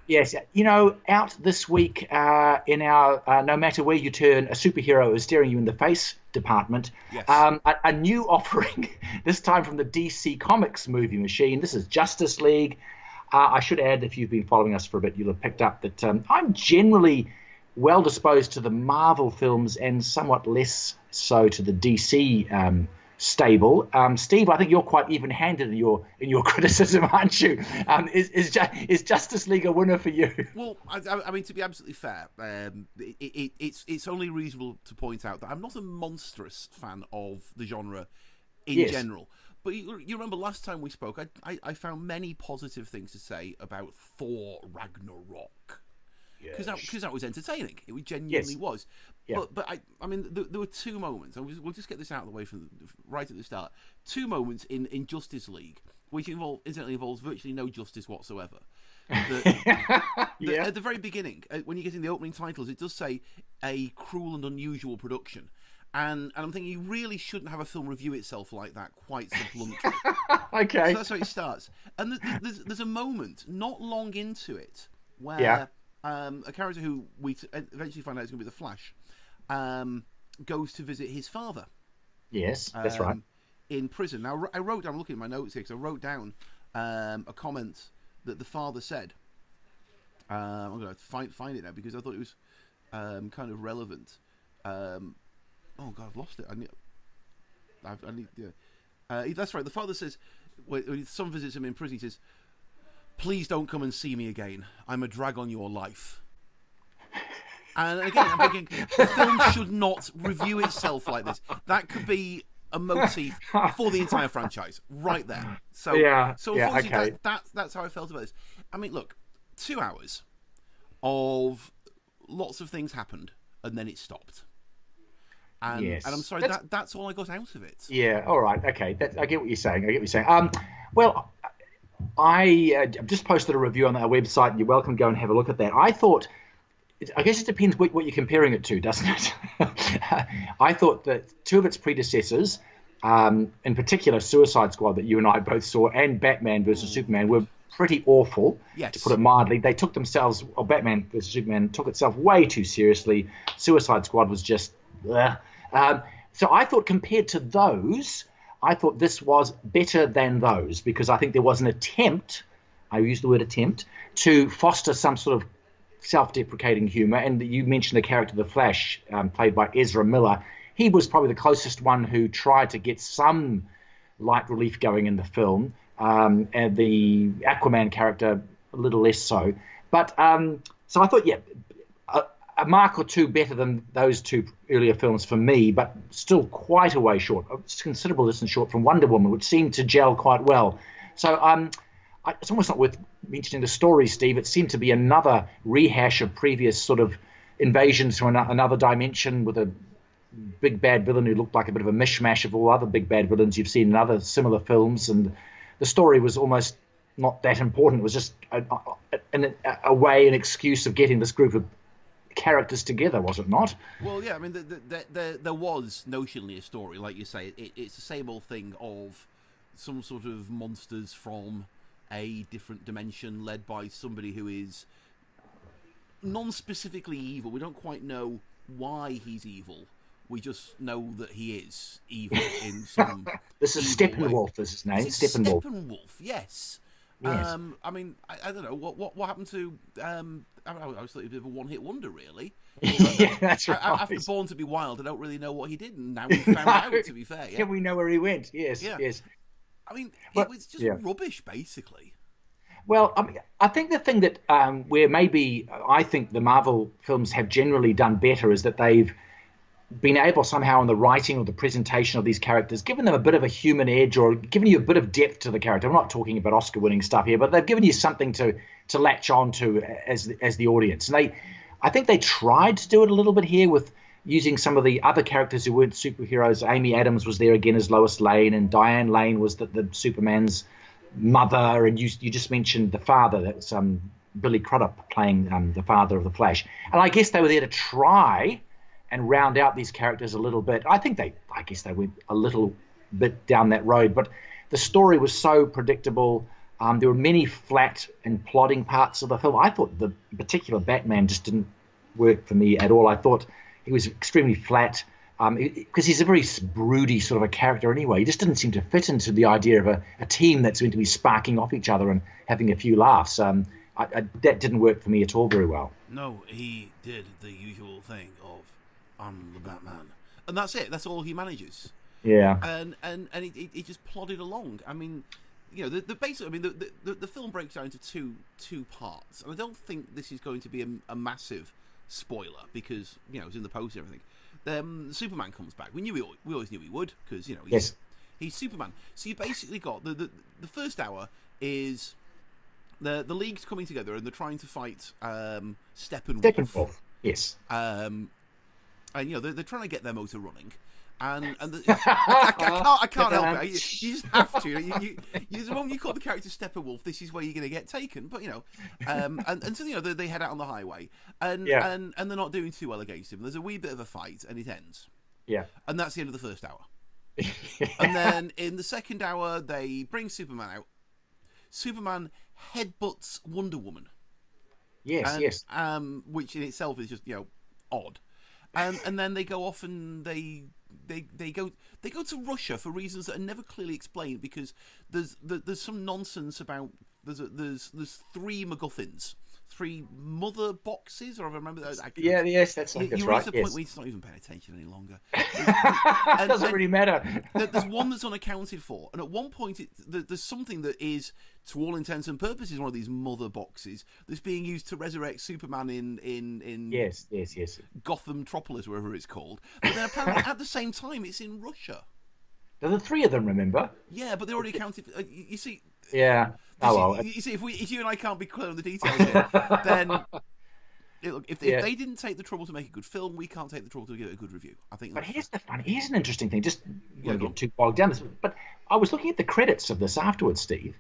Yes, out this week in our No Matter Where You Turn, a superhero is staring you in the face department. Yes. A new offering, this time from the DC Comics movie machine. This is Justice League. I should add, if you've been following us for a bit, you'll have picked up that I'm generally well disposed to the Marvel films and somewhat less so to the DC stable. Steve, I think you're quite even-handed in your criticism, aren't you? Is Justice League a winner for you? Well, I mean, to be absolutely fair, it's only reasonable to point out that I'm not a monstrous fan of the genre in Yes. general. But you remember last time we spoke, I found many positive things to say about Thor Ragnarok. Because that was entertaining. It genuinely Yes. was. Yeah. But I mean, there were two moments, and we'll just get this out of the way from right at the start. Two moments in Justice League, which incidentally involves virtually no justice whatsoever. Yeah. At the very beginning, when you get in the opening titles, it does say a cruel and unusual production. And I'm thinking you really shouldn't have a film review itself like that, quite so bluntly. Okay. So that's how it starts. And there's a moment not long into it where Yeah. a character who we eventually find out is going to be the Flash goes to visit his father. Yes, that's right. In prison. Now, I wrote down, looking at my notes here, because I wrote down a comment that the father said. I'm going to find it now because I thought it was kind of relevant. Oh God, I've lost it. I need. Yeah. That's right. The father says when his son visits him in prison, he says, "Please don't come and see me again. I'm a drag on your life." And again, I'm thinking the film should not review itself like this. That could be a motif for the entire franchise, right there. So, unfortunately, okay. that's how I felt about this. I mean, look, 2 hours of lots of things happened, and then it stopped. And, Yes. and I'm sorry, that's all I got out of it. Yeah. All right. Okay. I get what you're saying. Well, I just posted a review on our website, and you're welcome to go and have a look at that. I guess it depends what you're comparing it to, doesn't it? I thought that two of its predecessors, in particular Suicide Squad that you and I both saw, and Batman versus Superman, were pretty awful, Yes. to put it mildly. They took themselves, or Batman versus Superman took itself way too seriously. Suicide Squad was just... so I thought compared to those, I thought this was better than those, because I think there was an attempt, I use the word attempt, to foster some sort of self-deprecating humor. And you mentioned the character the Flash, played by Ezra Miller. He was probably the closest one who tried to get some light relief going in the film, and the Aquaman character a little less so. But so I thought, yeah, a mark or two better than those two earlier films for me, but still quite a way short, a considerable distance short from Wonder Woman, which seemed to gel quite well. So it's almost not worth mentioning the story, Steve. It seemed to be another rehash of previous sort of invasions from another dimension, with a big bad villain who looked like a bit of a mishmash of all other big bad villains you've seen in other similar films. And the story was almost not that important. It was just a way, an excuse of getting this group of characters together, was it not? Well, yeah, I mean, there was notionally a story, like you say. It's the same old thing of some sort of monsters from a different dimension led by somebody who is non-specifically evil. We don't quite know why he's evil. We just know that he is evil in some. This is Steppenwolf, is his name. Steppenwolf, yes. Yes. I mean, I don't know what happened to. I was a bit of a one-hit wonder, really. You know, Yeah, that's right. After Born to Be Wild, I don't really know what he did, and now we found out. To be fair, Yeah, we know where he went. Yes, Yeah. yes. I mean, Well, it was just yeah. rubbish, basically. Well, I think the thing that where maybe I think the Marvel films have generally done better is that they've been able somehow in the writing or the presentation of these characters, given them a bit of a human edge, or given you a bit of depth to the character. I'm not talking about Oscar-winning stuff here, but they've given you something to latch on to as the audience. And I think they tried to do it a little bit here with using some of the other characters who weren't superheroes. Amy Adams was there again as Lois Lane, and Diane Lane was the Superman's mother. And you just mentioned the father. That's Billy Crudup playing the father of the Flash. And I guess they were there to try and round out these characters a little bit. I guess they went a little bit down that road, but the story was so predictable. There were many flat and plodding parts of the film. I thought the particular Batman just didn't work for me at all. I thought he was extremely flat because he's a very broody sort of a character anyway. He just didn't seem to fit into the idea of a team that's going to be sparking off each other and having a few laughs. That didn't work for me at all very well. No, he did the usual thing of, I'm the Batman. And that's it. That's all he manages. Yeah. And he just plodded along. I mean, the basic. I mean, the film breaks down into two parts, and I don't think this is going to be a massive spoiler because it's in the post and everything. Superman comes back. We always knew he would because he's Superman. So you basically got the first hour is the League's coming together and they're trying to fight Steppenwolf. Yes. And they're trying to get their motor running. I can't help it. You just have to. The moment you call the character Steppenwolf, this is where you're going to get taken. But so they head out on the highway, and they're not doing too well against him. There's a wee bit of a fight, and it ends. Yeah, and that's the end of the first hour. And then in the second hour, they bring Superman out. Superman headbutts Wonder Woman. Yes. Which in itself is just odd. And then they go off and they go to Russia for reasons that are never clearly explained because there's some nonsense about there's 3 MacGuffins, 3 mother boxes, or I remember that. Yes, that's right. You reach the point where he's not even paying attention any longer. It doesn't really matter. There's one that's unaccounted for, and at one point there's something that is, to all intents and purposes, one of these mother boxes that's being used to resurrect Superman in yes Gotham Metropolis, wherever it's called. But then apparently at the same time it's in Russia. There are 3 of them, remember? Yeah, but they already accounted for, you see. Yeah. You see, if you and I can't be clear on the details here, then if they didn't take the trouble to make a good film, we can't take the trouble to give it a good review. I think. But here's an interesting thing. Just get too bogged down this, but I was looking at the credits of this afterwards, Steve.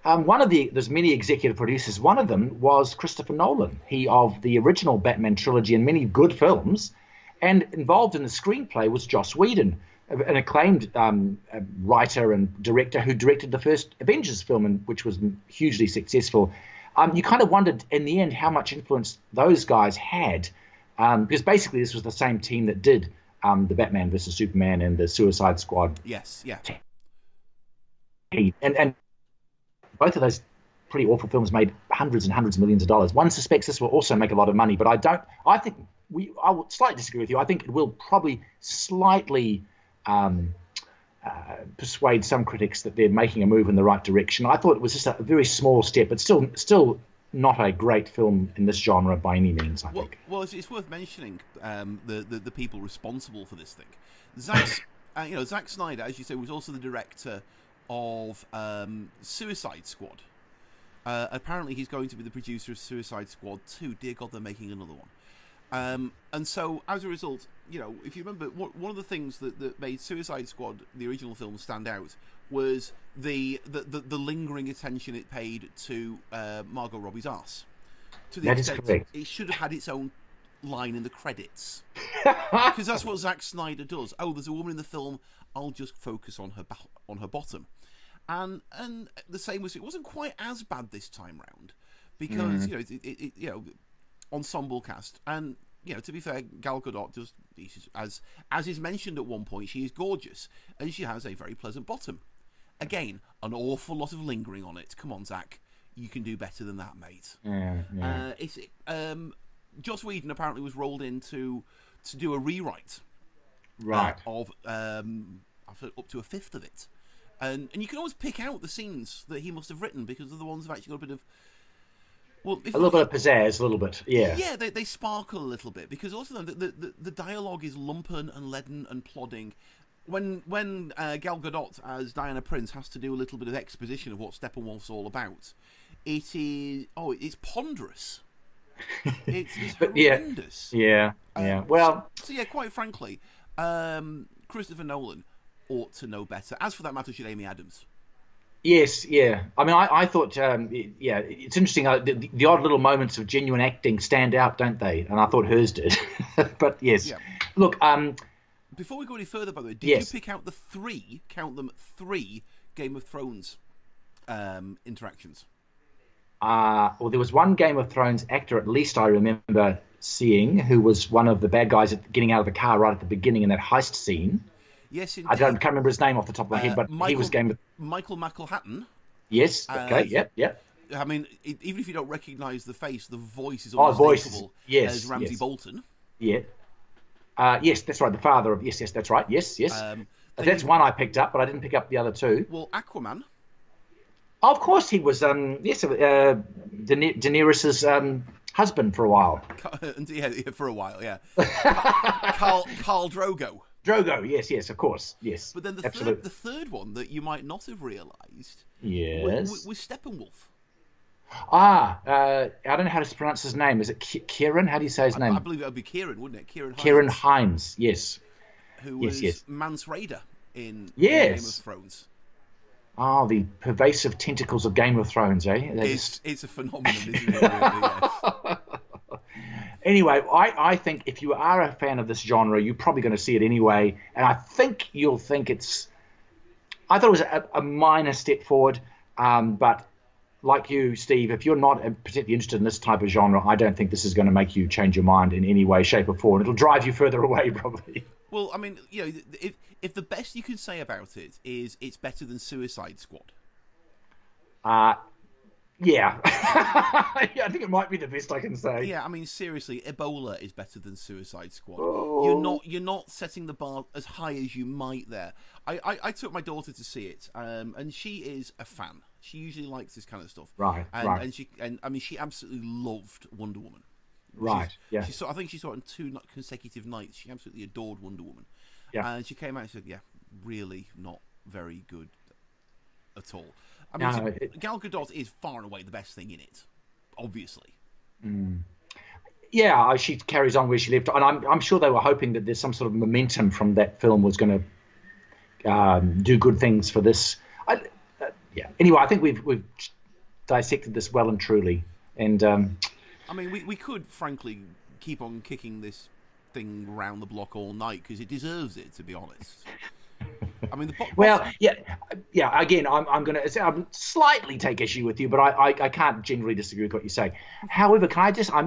There's many executive producers. One of them was Christopher Nolan. He of the original Batman trilogy and many good films, and involved in the screenplay was Joss Whedon, an acclaimed writer and director who directed the first Avengers film, which was hugely successful. You kind of wondered in the end how much influence those guys had, because basically this was the same team that did the Batman vs Superman and the Suicide Squad. Yes, yeah. And both of those pretty awful films made hundreds and hundreds of millions of dollars. One suspects this will also make a lot of money, but I would slightly disagree with you. I think it will probably slightly persuade some critics that they're making a move in the right direction. I thought it was just a very small step, but still not a great film in this genre by any means, I think. Well, it's worth mentioning the people responsible for this thing. Zack Snyder, as you say, was also the director of Suicide Squad. Apparently he's going to be the producer of Suicide Squad 2. Dear God, they're making another one. And so, as a result, if you remember, one of the things that made Suicide Squad, the original film, stand out was the lingering attention it paid to Margot Robbie's arse. To the extent it should have had its own line in the credits. Because that's what Zack Snyder does. Oh, there's a woman in the film, I'll just focus on her bottom. And the same was, it wasn't quite as bad this time round. Because, ensemble cast, and to be fair, Gal Gadot does, as is mentioned at one point, she is gorgeous and she has a very pleasant bottom. Again, an awful lot of lingering on it. Come on, Zach, you can do better than that, mate. Joss Whedon apparently was rolled in to do a rewrite, of up to a fifth of it, and you can always pick out the scenes that he must have written because they're the ones that have actually got a bit of. Well, a little bit of pizzazz, a little bit, yeah. Yeah, they sparkle a little bit because also the dialogue is lumpen and leaden and plodding. When Gal Gadot as Diana Prince has to do a little bit of exposition of what Steppenwolf's all about, it's ponderous. It's horrendous. Yeah. Well, so quite frankly, Christopher Nolan ought to know better. As for that matter, should Amy Adams. Yes, yeah. I mean, I thought, it's interesting. The odd little moments of genuine acting stand out, don't they? And I thought hers did. But yes. Yeah. Look, before we go any further, by the way, did you pick out the 3, count them, 3 Game of Thrones interactions. Well, there was one Game of Thrones actor, at least I remember seeing, who was one of the bad guys getting out of the car right at the beginning in that heist scene. Yes, indeed. Can't remember his name off the top of my head, but he was Michael McElhatton. Yes. Okay. Yep. I mean, even if you don't recognise the face, the voice is unmistakable as Ramsay Bolton. Yeah. Yes, that's right. The father of yes, that's right. Yes. That's one I picked up, but I didn't pick up the other two. Well, Aquaman. Oh, of course, he was Daenerys's husband for a while. Yeah, for a while, yeah. Khal Drogo. Drogo, yes, of course, yes. But then the third one that you might not have realised, yes, was Steppenwolf. I don't know how to pronounce his name. Is it Kieran? How do you say his name? I believe it would be Kieran, wouldn't it? Kieran Hines, yes. Who was Mance Rayder in Game of Thrones. Oh, the pervasive tentacles of Game of Thrones, eh? It's a phenomenon, isn't it? Really? Yes. Anyway, I think if you are a fan of this genre, you're probably going to see it anyway, and I think you'll think it's... I thought it was a minor step forward, but like you, Steve, if you're not particularly interested in this type of genre, I don't think this is going to make you change your mind in any way, shape, or form. It'll drive you further away, probably. Well, I mean, you know, if the best you can say about it is it's better than Suicide Squad. Yeah. I think it might be the best I can say. Yeah, I mean, seriously, Ebola is better than Suicide Squad. Oh. You're not setting the bar as high as you might there. I took my daughter to see it, and she is a fan. She usually likes this kind of stuff. Right. And I mean, she absolutely loved Wonder Woman. Right. I think she saw it on 2 consecutive nights. She absolutely adored Wonder Woman. Yeah. And she came out and said, "Yeah, really not very good at all." I mean, Gal Gadot is far and away the best thing in it, obviously. Yeah, she carries on where she left, and I'm sure they were hoping that there's some sort of momentum from that film was going to do good things for this. Yeah. Anyway, I think we've dissected this well and truly, and I mean, we could frankly keep on kicking this thing round the block all night because it deserves it, to be honest. I mean, yeah. Again, I'm going to slightly take issue with you, but I can't generally disagree with what you say. However, can I just?